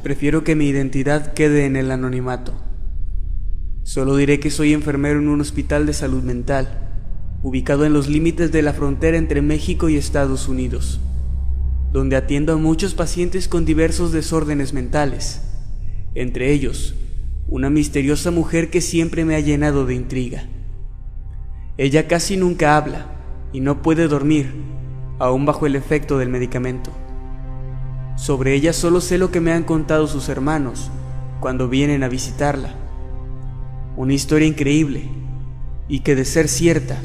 Prefiero que mi identidad quede en el anonimato. Solo diré que soy enfermero en un hospital de salud mental, ubicado en los límites de la frontera entre México y Estados Unidos, donde atiendo a muchos pacientes con diversos desórdenes mentales, entre ellos, una misteriosa mujer que siempre me ha llenado de intriga. Ella casi nunca habla y no puede dormir, aún bajo el efecto del medicamento. Sobre ella solo sé lo que me han contado sus hermanos cuando vienen a visitarla. Una historia increíble y que, de ser cierta,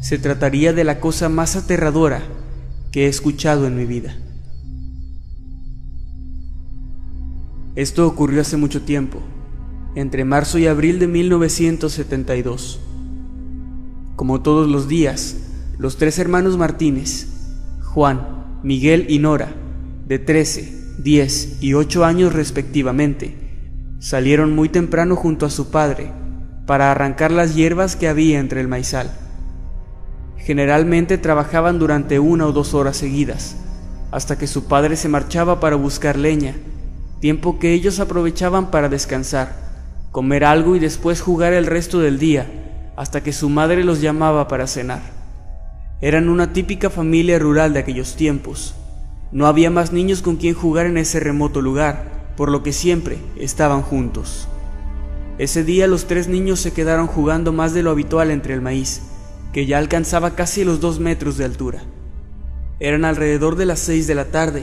se trataría de la cosa más aterradora que he escuchado en mi vida. Esto ocurrió hace mucho tiempo, entre marzo y abril de 1972. Como todos los días, los tres hermanos Martínez, Juan, Miguel y Nora, de 13, 10 y 8 años respectivamente, salieron muy temprano junto a su padre para arrancar las hierbas que había entre el maizal. Generalmente trabajaban durante 1 o 2 horas seguidas, hasta que su padre se marchaba para buscar leña, tiempo que ellos aprovechaban para descansar, comer algo y después jugar el resto del día, hasta que su madre los llamaba para cenar. Eran una típica familia rural de aquellos tiempos. No había más niños con quien jugar en ese remoto lugar, por lo que siempre estaban juntos. Ese día los tres niños se quedaron jugando más de lo habitual entre el maíz, que ya alcanzaba casi los 2 metros de altura. Eran alrededor de las 6 de la tarde.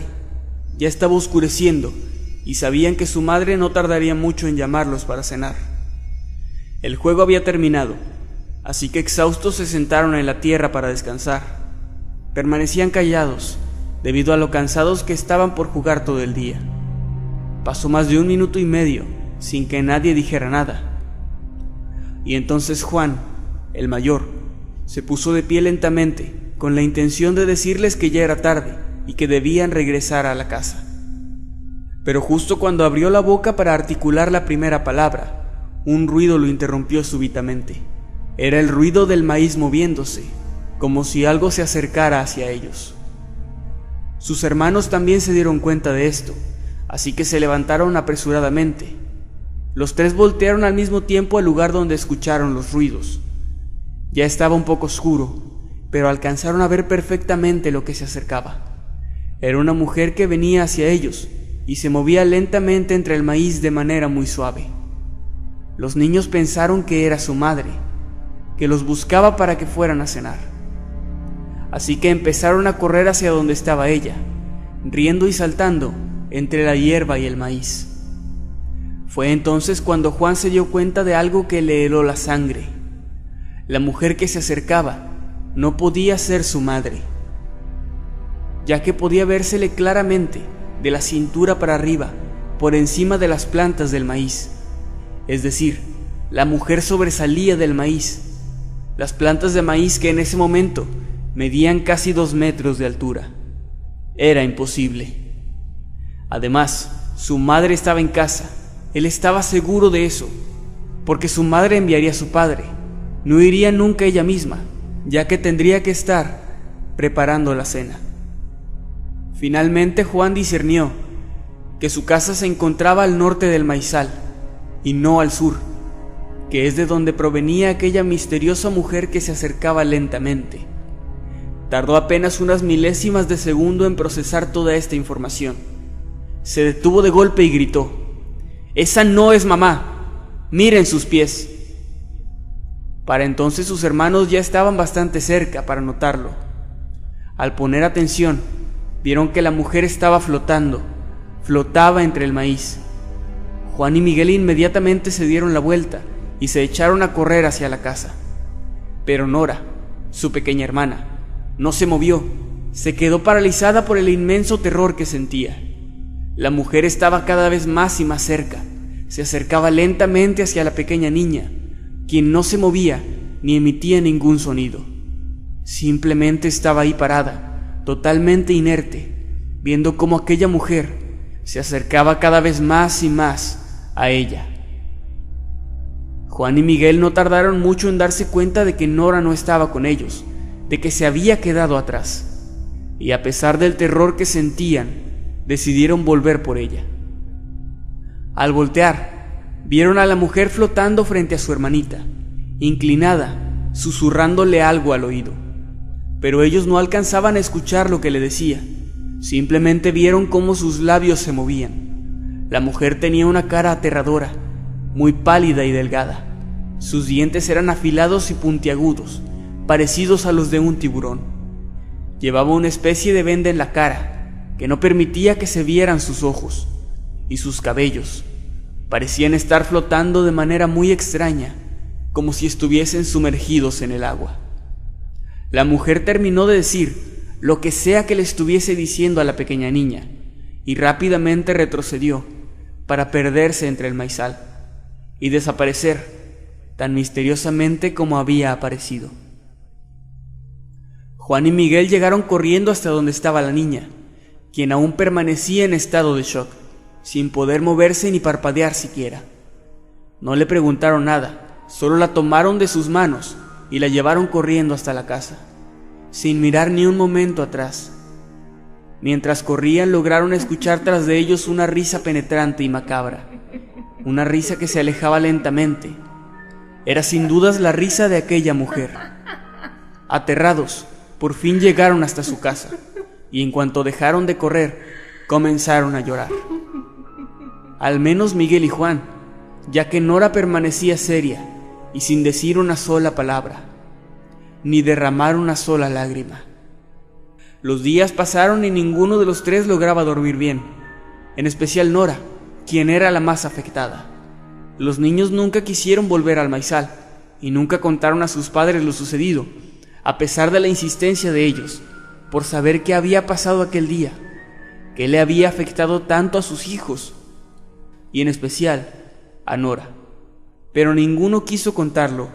Ya estaba oscureciendo y sabían que su madre no tardaría mucho en llamarlos para cenar. El juego había terminado, así que exhaustos se sentaron en la tierra para descansar. Permanecían callados, debido a lo cansados que estaban por jugar todo el día. Pasó más de 1 minuto y medio sin que nadie dijera nada. Y entonces Juan, el mayor, se puso de pie lentamente, con la intención de decirles que ya era tarde y que debían regresar a la casa. Pero justo cuando abrió la boca para articular la primera palabra, un ruido lo interrumpió súbitamente. Era el ruido del maíz moviéndose, como si algo se acercara hacia ellos. Sus hermanos también se dieron cuenta de esto, así que se levantaron apresuradamente. Los tres voltearon al mismo tiempo al lugar donde escucharon los ruidos. Ya estaba un poco oscuro, pero alcanzaron a ver perfectamente lo que se acercaba. Era una mujer que venía hacia ellos y se movía lentamente entre el maíz de manera muy suave. Los niños pensaron que era su madre, que los buscaba para que fueran a cenar. Así que empezaron a correr hacia donde estaba ella, riendo y saltando entre la hierba y el maíz. Fue entonces cuando Juan se dio cuenta de algo que le heló la sangre. La mujer que se acercaba no podía ser su madre, ya que podía vérsele claramente de la cintura para arriba, por encima de las plantas del maíz. Es decir, la mujer sobresalía del maíz, las plantas de maíz que en ese momento medían casi 2 metros de altura. Era imposible. Además, su madre estaba en casa. Él estaba seguro de eso, porque su madre enviaría a su padre. No iría nunca ella misma, ya que tendría que estar preparando la cena. Finalmente Juan discernió que su casa se encontraba al norte del maizal y no al sur, que es de donde provenía aquella misteriosa mujer que se acercaba lentamente. Tardó apenas unas milésimas de segundo en procesar toda esta información. Se detuvo de golpe y gritó: «¡Esa no es mamá! ¡Miren sus pies!». Para entonces sus hermanos ya estaban bastante cerca para notarlo. Al poner atención, vieron que la mujer estaba flotaba entre el maíz. Juan y Miguel inmediatamente se dieron la vuelta y se echaron a correr hacia la casa. Pero Nora, su pequeña hermana, no se movió, se quedó paralizada por el inmenso terror que sentía. La mujer estaba cada vez más y más cerca, se acercaba lentamente hacia la pequeña niña, quien no se movía ni emitía ningún sonido. Simplemente estaba ahí parada, totalmente inerte, viendo cómo aquella mujer se acercaba cada vez más y más a ella. Juan y Miguel no tardaron mucho en darse cuenta de que Nora no estaba con ellos, de que se había quedado atrás, y a pesar del terror que sentían, decidieron volver por ella. Al voltear, vieron a la mujer flotando frente a su hermanita, inclinada, susurrándole algo al oído. Pero ellos no alcanzaban a escuchar lo que le decía, simplemente vieron cómo sus labios se movían. La mujer tenía una cara aterradora, muy pálida y delgada. Sus dientes eran afilados y puntiagudos, parecidos a los de un tiburón. Llevaba una especie de venda en la cara, que no permitía que se vieran sus ojos, y sus cabellos parecían estar flotando de manera muy extraña, como si estuviesen sumergidos en el agua. La mujer terminó de decir lo que sea que le estuviese diciendo a la pequeña niña, y rápidamente retrocedió para perderse entre el maizal y desaparecer tan misteriosamente como había aparecido. Juan y Miguel llegaron corriendo hasta donde estaba la niña, quien aún permanecía en estado de shock, sin poder moverse ni parpadear siquiera. No le preguntaron nada, solo la tomaron de sus manos y la llevaron corriendo hasta la casa, sin mirar ni un momento atrás. Mientras corrían, lograron escuchar tras de ellos una risa penetrante y macabra, una risa que se alejaba lentamente. Era sin dudas la risa de aquella mujer. Aterrados, por fin llegaron hasta su casa, y en cuanto dejaron de correr, comenzaron a llorar. Al menos Miguel y Juan, ya que Nora permanecía seria y sin decir una sola palabra, ni derramar una sola lágrima. Los días pasaron y ninguno de los tres lograba dormir bien, en especial Nora, quien era la más afectada. Los niños nunca quisieron volver al maizal y nunca contaron a sus padres lo sucedido, a pesar de la insistencia de ellos, por saber qué había pasado aquel día, qué le había afectado tanto a sus hijos, y en especial a Nora. Pero ninguno quiso contarlo,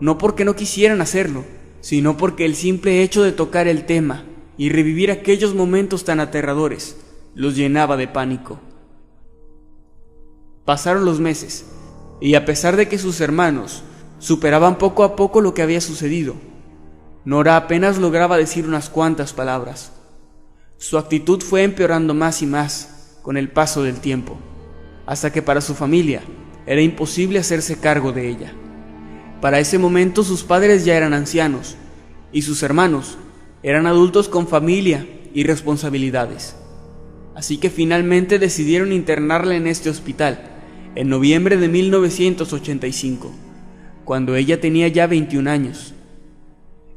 no porque no quisieran hacerlo, sino porque el simple hecho de tocar el tema y revivir aquellos momentos tan aterradores los llenaba de pánico. Pasaron los meses, y a pesar de que sus hermanos superaban poco a poco lo que había sucedido, Nora apenas lograba decir unas cuantas palabras. Su actitud fue empeorando más y más con el paso del tiempo, hasta que para su familia era imposible hacerse cargo de ella. Para ese momento sus padres ya eran ancianos, y sus hermanos eran adultos con familia y responsabilidades. Así que finalmente decidieron internarla en este hospital en noviembre de 1985, cuando ella tenía ya 21 años.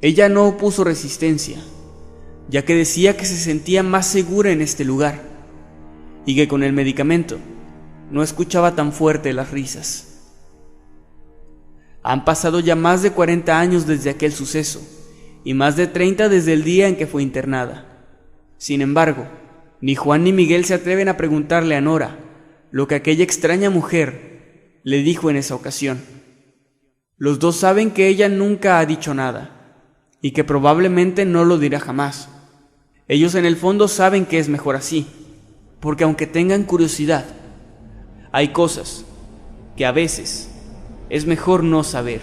Ella no opuso resistencia, ya que decía que se sentía más segura en este lugar y que con el medicamento no escuchaba tan fuerte las risas. Han pasado ya más de 40 años desde aquel suceso y más de 30 desde el día en que fue internada. Sin embargo, ni Juan ni Miguel se atreven a preguntarle a Nora lo que aquella extraña mujer le dijo en esa ocasión. Los dos saben que ella nunca ha dicho nada y que probablemente no lo dirá jamás. Ellos en el fondo saben que es mejor así, porque aunque tengan curiosidad, hay cosas que a veces es mejor no saber.